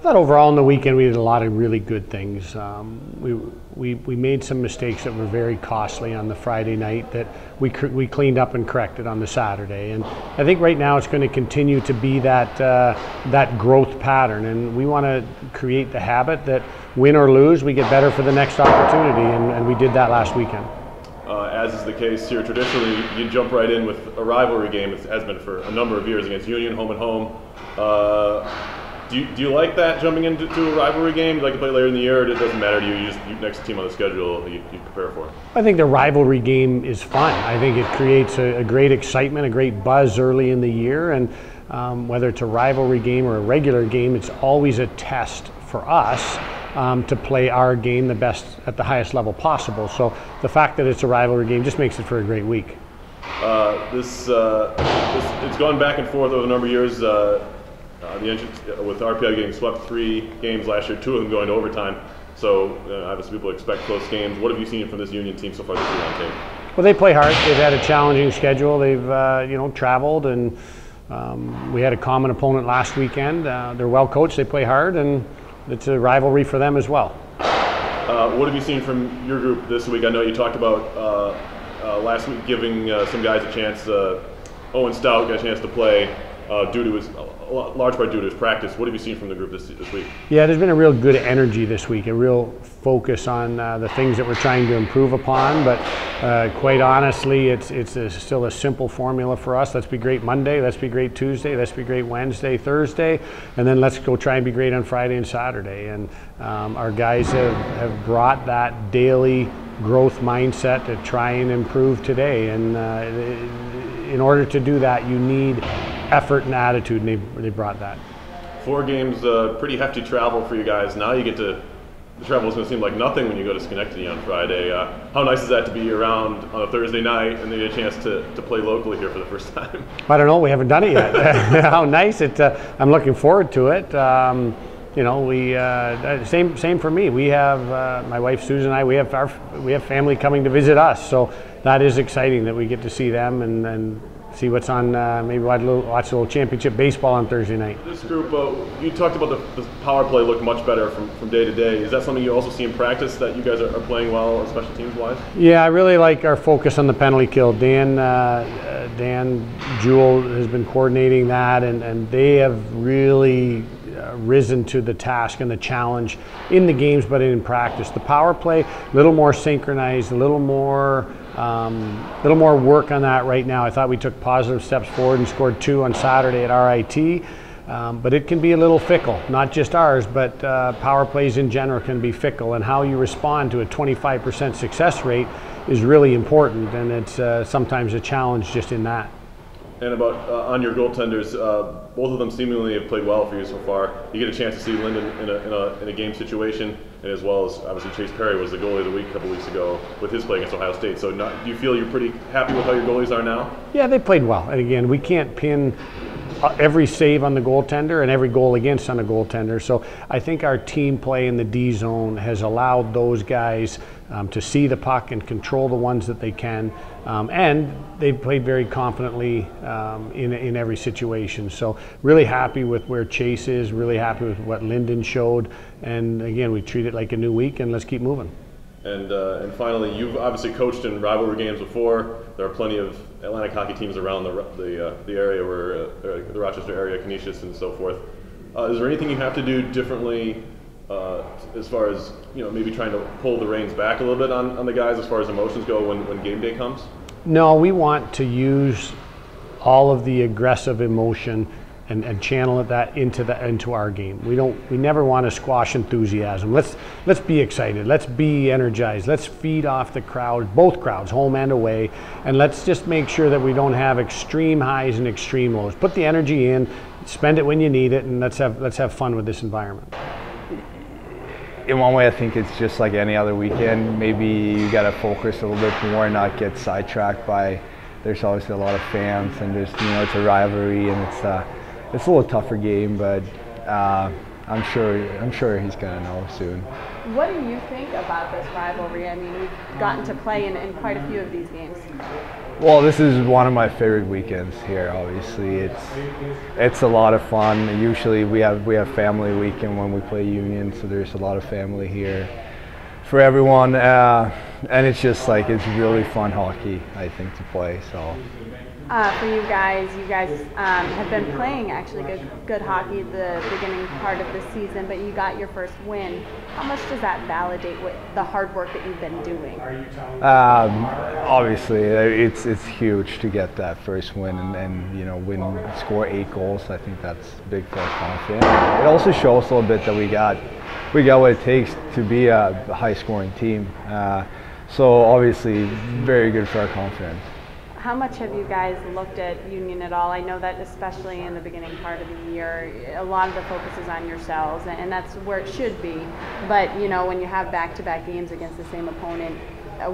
thought overall in the weekend we did a lot of really good things. We made some mistakes that were very costly on the Friday night that we cleaned up and corrected on the Saturday. And I think right now it's going to continue to be that growth pattern. And we want to create the habit that win or lose, we get better for the next opportunity. And we did that last weekend. As is the case here, traditionally you jump right in with a rivalry game. It has been for a number of years against Union, home and home. Do you like that, jumping into a rivalry game? Do you like to play later in the year, or it doesn't matter to you? You just next team on the schedule you prepare for? I think the rivalry game is fun. I think it creates a great excitement, a great buzz early in the year, and whether it's a rivalry game or a regular game, it's always a test for us to play our game the best at the highest level possible. So the fact that it's a rivalry game just makes it for a great week. It's gone back and forth over a number of years. The entrance with RPI getting swept 3 games last year, 2 of them going to overtime. So obviously people expect close games. What have you seen from this Union team so far this year on tape? Well, they play hard. They've had a challenging schedule. They've traveled, and we had a common opponent last weekend. They're well coached. They play hard, and it's a rivalry for them as well. What have you seen from your group this week? I know you talked about last week giving some guys a chance. Owen Stout got a chance to play due to his large part due to his practice. What have you seen from the group this week? Yeah, there's been a real good energy this week, a real focus on the things that we're trying to improve upon. But quite honestly, it's still a simple formula for us. Let's be great Monday, let's be great Tuesday, let's be great Wednesday, Thursday, and then let's go try and be great on Friday and Saturday. And our guys have brought that daily growth mindset to try and improve today. And in order to do that, you need effort and attitude, and they brought that. 4 games, pretty hefty travel for you guys. Now you get to, the travel is going to seem like nothing when you go to Schenectady on Friday. How nice is that to be around on a Thursday night and then get a chance to play locally here for the first time? I don't know, we haven't done it yet. How nice it, I'm looking forward to it. Same for me. We have my wife Susan and I. We have family coming to visit us, so that is exciting that we get to see them and see what's on. Maybe watch a little championship baseball on Thursday night. This group, you talked about the power play look much better from day to day. Is that something you also see in practice, that you guys are playing well, special teams wise? Yeah, I really like our focus on the penalty kill. Dan Jewell has been coordinating that, and they have really risen to the task and the challenge in the games, but in practice. The power play, a little more synchronized, a little more work on that right now. I thought we took positive steps forward and scored 2 on Saturday at RIT, but it can be a little fickle, not just ours, but power plays in general can be fickle, and how you respond to a 25% success rate is really important, and it's sometimes a challenge just in that. And about on your goaltenders, both of them seemingly have played well for you so far. You get a chance to see Linden in a game situation, and as well as obviously Chase Perry was the goalie of the week a couple weeks ago with his play against Ohio State. So do you feel you're pretty happy with how your goalies are now? Yeah, they played well. And again, we can't pin every save on the goaltender and every goal against on a goaltender. So I think our team play in the D zone has allowed those guys to see the puck and control the ones that they can, and they've played very confidently in every situation. So really happy with where Chase is, really happy with what Linden showed, and again, we treat it like a new week and let's keep moving. And finally, you've obviously coached in rivalry games before. There are plenty of Atlantic hockey teams around the area, where the Rochester area, Canisius and so forth. Is there anything you have to do differently as far as maybe trying to pull the reins back a little bit on the guys as far as emotions go when game day comes? No, we want to use all of the aggressive emotion and channel that into our game. We never want to squash enthusiasm. Let's be excited. Let's be energized. Let's feed off the crowd, both crowds, home and away, and let's just make sure that we don't have extreme highs and extreme lows. Put the energy in, spend it when you need it, and let's have fun with this environment. In one way, I think it's just like any other weekend. Maybe you got to focus a little bit more and not get sidetracked by. There's obviously a lot of fans, and there's it's a rivalry, and it's a little tougher game. But I'm sure he's gonna know soon. What do you think about this rivalry? I mean, we've gotten to play in quite a few of these games. Well, this is one of my favorite weekends here. Obviously, it's a lot of fun. Usually, we have family weekend when we play Union, so there's a lot of family here for everyone, and it's just like it's really fun hockey, I think, to play. So. For you guys have been playing actually good hockey the beginning part of the season, but you got your first win. How much does that validate what the hard work that you've been doing? Obviously, it's huge to get that first win and score 8 goals. I think that's big for our confidence. It also shows a little bit that we got what it takes to be a high-scoring team. So obviously, very good for our confidence. How much have you guys looked at Union at all? I know that especially in the beginning part of the year, a lot of the focus is on yourselves, and that's where it should be. But when you have back-to-back games against the same opponent,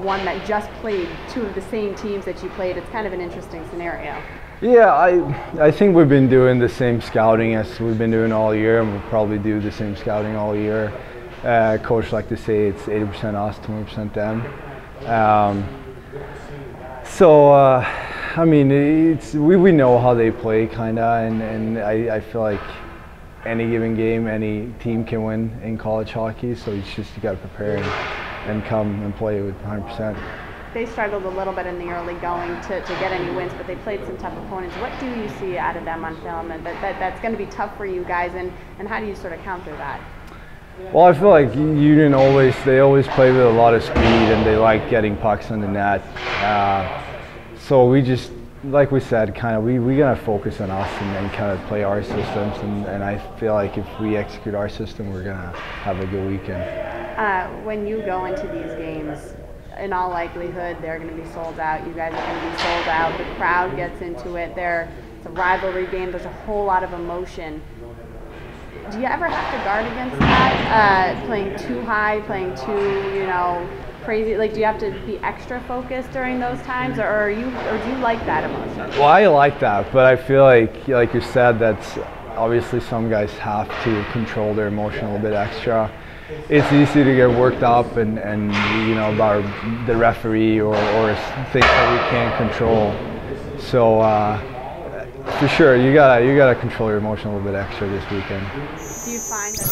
one that just played 2 of the same teams that you played, it's kind of an interesting scenario. Yeah, I think we've been doing the same scouting as we've been doing all year, and we'll probably do the same scouting all year. Coach like to say it's 80% us, 20% them. So, I mean, we know how they play, kind of, and I feel like any given game, any team can win in college hockey, so you got to prepare and come and play with 100%. They struggled a little bit in the early going to get any wins, but they played some tough opponents. What do you see out of them on film that's going to be tough for you guys, and how do you sort of counter that? Well, I feel like Union always play with a lot of speed, and they like getting pucks in the net. So we just, like we said, kind of we gotta focus on us and kind of play our systems. And I feel like if we execute our system, we're gonna have a good weekend. When you go into these games, in all likelihood, they're going to be sold out. You guys are going to be sold out. The crowd gets into it. It's a rivalry game. There's a whole lot of emotion. Do you ever have to guard against that? Playing too high, playing too, crazy? Like, do you have to be extra focused during those times, or do you like that emotion? Well, I like that, but I feel like you said, that's obviously some guys have to control their emotion a little bit extra. It's easy to get worked up and about the referee or things that we can't control. So for sure, you gotta control your emotion a little bit extra this weekend. Do you find that